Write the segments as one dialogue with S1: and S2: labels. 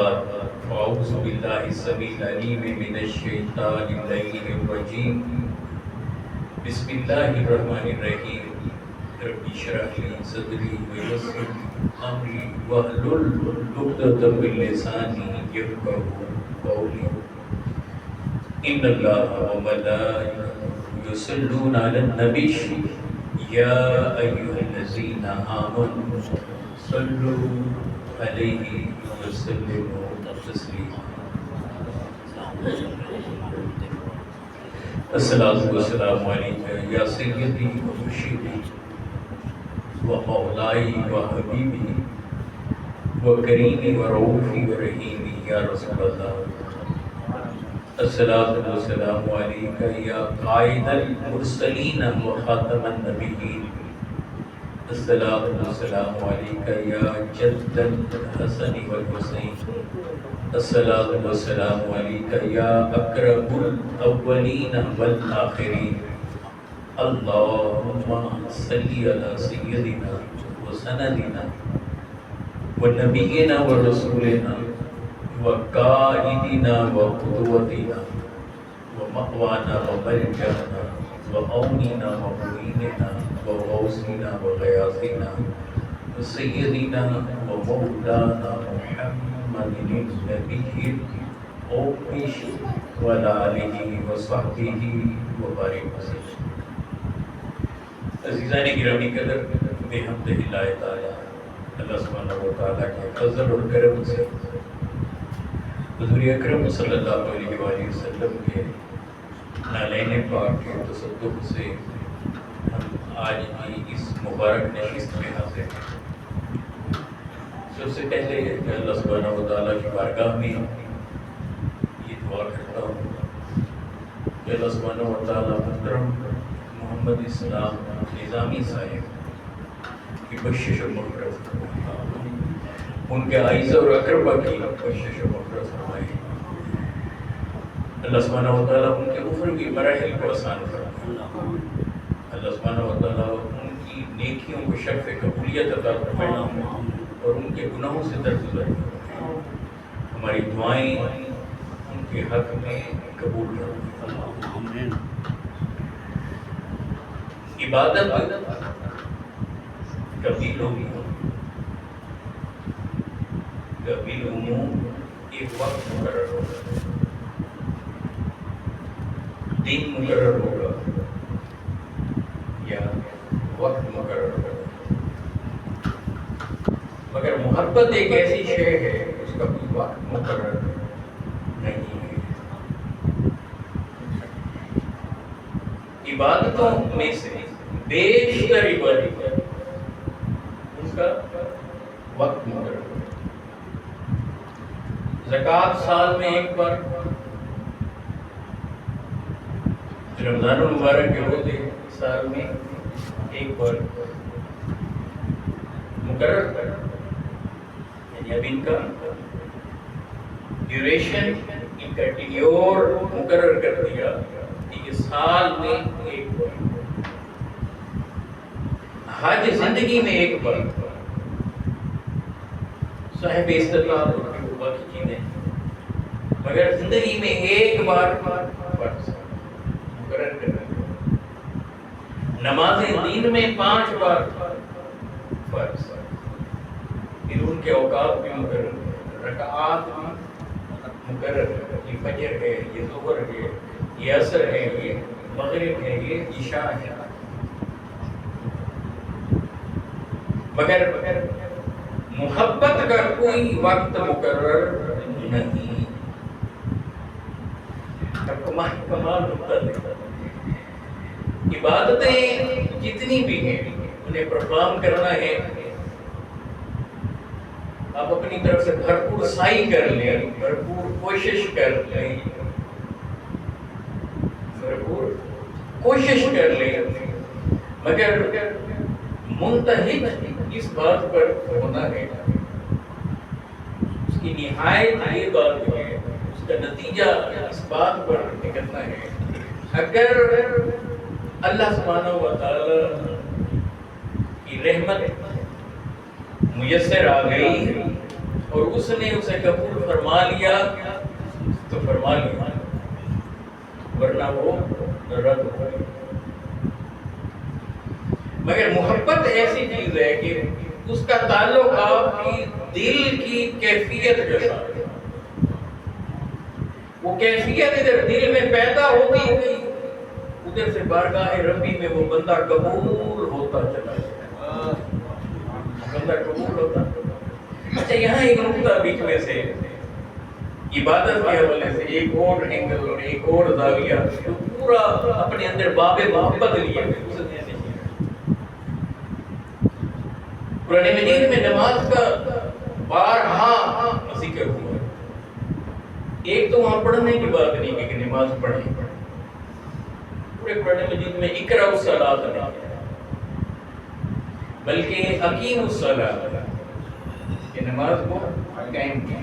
S1: بعد فاعوذ باللہ السمیع العلیم من الشیطان اللعین الرجیم بسم اللہ الرحمن الرحیم رب اشرح لی صدری ویسر لی امری واحلل عقدۃ من لسانی یفقهوا قولی ان اللہ وملائکتہ یصلون علی النبی یا ایھا الذین آمنوا صلوا علیہ وسلموا تسلیما الصلاۃ والسلام علیکہ یا سیدی و مرشدی و مولائی و حبیبی و کریمی و رؤوفی و رحیمی یا رسول اللہ الصلاۃ والسلام علیکہ یا قائد المرسلین و خاتم النبیین الصلاۃ والسلام علیکہ یا جد الحسن والحسین الصلاۃ والسلام علیکہ یا اکرم الاولین والآخرین اللہم صلی علی سیدنا و سندنا و نبینا و رسولنا و قائدنا و قدوتنا و مأوانا و ملجأنا و موننا و معیننا و غوثنا و غیاثنا و سیدنا و مولانا محمد النبی اوفیش و آلہ و صحبہ و بارک وسلم. عزیزان گرامی قدر، بحمد اللہ تعالی اللہ سبحانہ و تعالیٰ کے فضل اور کرم سے حضور اکرم صلی اللہ علیہ وآلہ وسلم کے نالین پاک کے تصدق سے ہم آج کی اس مبارک نشست میں حاضر ہیں. سب سے پہلے کہ اللہ سبحانہ و تعالیٰ کی بارگاہ میں یہ دعا کرتا ہوں کہ اللہ سبحانہ و تعالیٰ محترم محمد اسلام نظامی صاحب کی بخشش و مغفرت فرمائے، ان کے اعزہ اور اقربا کی بخشش و مغفرت فرمائے. اللہ سبحانہ و تعالیٰ ان کے عمر کی مراحل کو آسان فرمائے. اللہ سبحانہ و تعالیٰ ان کی نیکیوں کو شرف قبولیت عطا فرمائے اور ان کے گناہوں سے درگزر فرمائے. ہماری دعائیں ان کے حق میں قبول فرمائے. عبادت کبھی لوگوں ایک وقت مقرر ہوگا، دن مقرر ہوگا یا وقت مقرر ہوگا، مگر محبت ایک ایسی شے ہے اس کا کوئی وقت مقرر نہیں ہے. عبادتوں میں سے بیشتر عبادت اس کا وقت مقرر ہے. زکوٰۃ سال میں ایک بار، رمضان المبارک کے روزے سال میں ایک بار مقرر کر، یعنی اب ان کا ڈیوریشن، ان کا ٹینیور مقرر کر دیا کہ یہ سال میں ایک بار. حج زندگی میں ایک بار، صاحب استطاعت اور باقی چیزیں، مگر زندگی میں ایک بار فرض مقرر کرنا. نماز دین میں 5 بار فرض، پھر ان کے اوقات بھی مقرر، رکعات بھی مقرر. یہ فجر ہے، یہ ظہر ہے، یہ عصر ہے، یہ مغرب ہے، یہ عشاء ہے. مگر محبت کا کوئی وقت مقرر نہیں. کمال نقطہ دیکھا، عبادتیں جتنی بھی ہیں انہیں پرفارم کرنا ہے. آپ اپنی طرف سے بھرپور سعی کر لیں، بھرپور کوشش کر لیں، بھرپور کوشش کر لیں، مگر منتہی اس بات پر ہونا ہے، اس کی نہایت یہ بات ہے، اس کا نتیجہ اس بات پر نکلنا ہے. اگر اللہ سبحانہ و تعالی کی رحمت میسر آ گئی اور اس نے اسے قبول فرما لیا تو فرما لیا، ورنہ وہ رد ہو گئی۔ مگر محبت ایسی چیز ہے کہ اس کا تعلق آپ کی دل کی کیفیت کے ساتھ ہے۔ وہ کیفیت ادھر دل میں پیدا ہوتی ہوئی ادھر سے بارگاہ ربی میں وہ بندہ قبول ہوتا چلا جائے، بندہ قبول ہوتا۔ اچھا، یہاں ایک نقطہ بیچ میں سے عبادت کے حوالے سے ایک اور اینگل اور ایک اور زاویہ جو پورا اپنے اندر باب محبت لیے قرآن مجید میں نماز کا بارہا ذکر ہوا ہے۔ ایک تو وہاں پڑھنے کی بات نہیں کہ نماز پڑھیں، پورے قرآن مجید میں اقرأ الصلاۃ نہیں ہے، بلکہ اقیموا الصلاۃ کہ نماز کو قائم کیا۔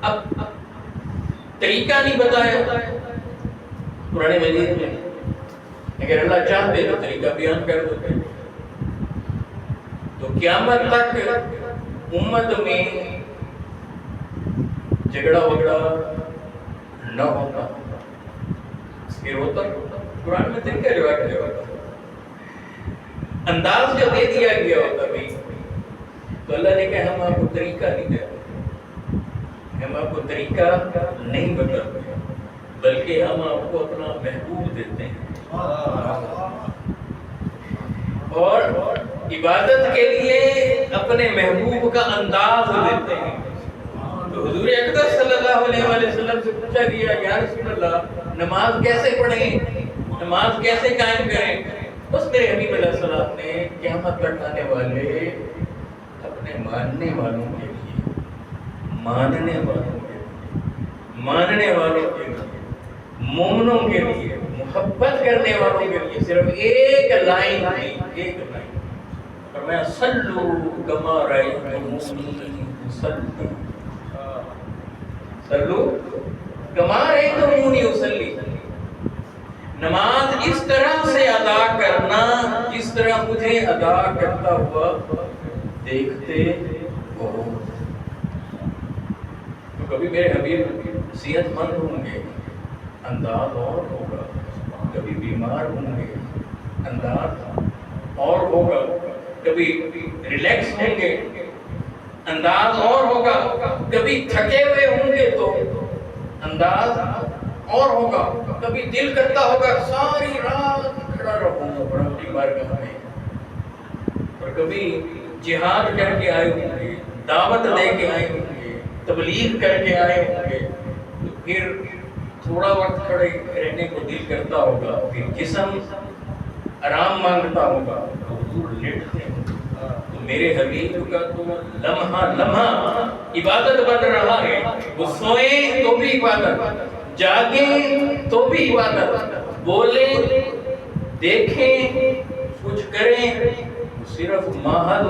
S1: اب طریقہ نہیں بتایا قرآن مجید میں، اگر اللہ چاہتے تو طریقہ بیان کر دیتے، تو قیامت تک امت میں جھگڑا وگڑا نہ ہوتا، پھر ہوتا قرآن میں طریقہ جو ہے انداز جو دے دیا گیا ہوتا بھائی، تو اللہ نے کہا ہم آپ کو طریقہ نہیں دے، ہم آپ کو طریقہ نہیں بتاتے، بلکہ ہم آپ کو اپنا محبوب دیتے ہیں اور عبادت کے لیے اپنے محبوب کا انداز دیتے ہیں۔ تو حضور اقدس صلی اللہ علیہ وسلم سے پوچھا گیا یا رسول اللہ نماز کیسے پڑھیں، نماز کیسے قائم کریں؟ بس میرے حبیب علیہ السلام نے قیامت تک آنے والے اپنے ماننے والوں کے لیے، ماننے والوں کے لیے، ماننے والوں کے لیے، مومنوں کے لیے، محبت کرنے والوں کے لیے صرف ایک لائن دی، ایک لائن فرمایا صلو کما رأیتمونی اصلی، صلو کما رأیتمونی اصلی، نماز اس طرح سے ادا کرنا جس طرح مجھے ادا کرتا ہوا دیکھتے ہو۔ تو کبھی میرے حبیب صحت مند ہوں گے انداز اور ہوگا، کبھی بیمار ہوں گے انداز اور ہوگا، کبھی ریلیکس ہوں گے انداز اور ہوگا، کبھی تھکے ہوئے ہوں گے تو انداز اور ہوگا، کبھی دل کرتا ہوگا ساری رات کھڑا رہوں گا اپنی بارگاہ میں، اور کبھی جہاد کر کے آئے ہوں گے، دعوت لے کے آئے ہوں گے، تبلیغ کر کے آئے ہوں گے، تو پھر تھوڑا وقت کھڑے رہنے کو دل کرتا ہوگا، پھر جسم آرام مانگتا ہوگا تو حضور لیٹتے ہیں۔ تو میرے حبیب کا تو لمحہ لمحہ عبادت بن رہا ہے، وہ سوئیں تو بھی عبادت، جاگیں تو بھی عبادت، بولیں دیکھیں کچھ کریں، صرف محض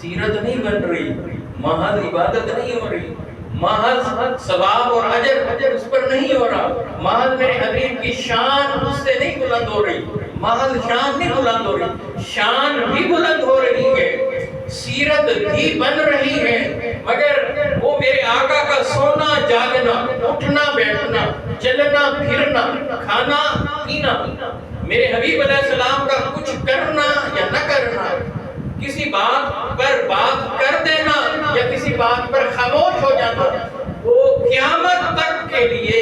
S1: سیرت نہیں بن رہی، محض عبادت نہیں ہو رہی، محض ثواب اور اجر اس پر نہیں ہو رہا، محض میرے حبیب کی شان اس سے نہیں بلند ہو رہی، محض شان نہیں بلند ہو رہی، شان بھی بلند ہو رہی ہے، سیرت بھی بن رہی ہے، مگر وہ میرے آقا کا سونا جاگنا، اٹھنا بیٹھنا، چلنا پھرنا، کھانا پینا، میرے حبیب علیہ السلام کا کچھ کرنا یا نہ کرنا، کسی بات پر بات کر دینا یا کسی بات پر خاموش ہو جانا، وہ قیامت تک کے لیے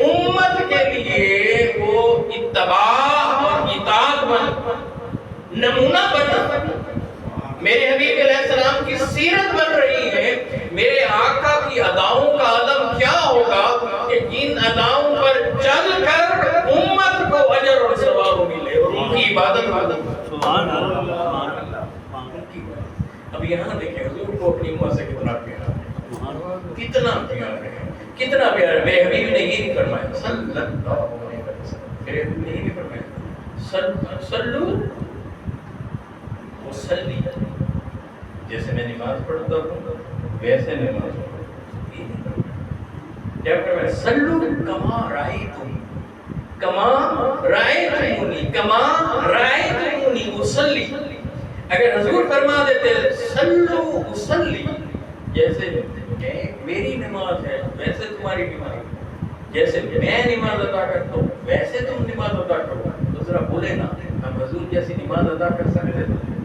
S1: امت کے لیے وہ اتباع اور اطاعت بن نمونہ بنا، میرے حبیب علیہ السلام کی سیرت بن رہی ہے، میرے آقا کی اداؤں کا عالم کیا ہوگا کہ جن اداؤں پر چل کر امت کو اجر اور ثواب ملے اور ان کی عبادت ملے۔ سبحان اللہ۔ اب یہاں دیکھیں حضور کو اپنی امت سے کتنا پیار ہے، کتنا پیار ہے، کتنا پیار ہے۔ میرے حبیب نے یہ نہیں فرمایا صلی اللہ علیہ وسلم، میرے حبیب نے یہ نہیں فرمایا صلو وسلی، جیسے میں نماز پڑھتا ہوں ویسے نماز پڑھو، کیا فرمایا صلو کما رأیتمونی، کما رأیتمونی، کما رأیتمونی اصلی، اگر حضور فرما دیتے صلو اصلی، جیسے میری نماز ہے ویسے تمہاری نماز ہے، جیسے میں نماز ادا کرتا ہوں ویسے تم نماز ادا کرو، تو ذرا بولے نا ہم حضور جیسی نماز ادا کر سکتے ہیں؟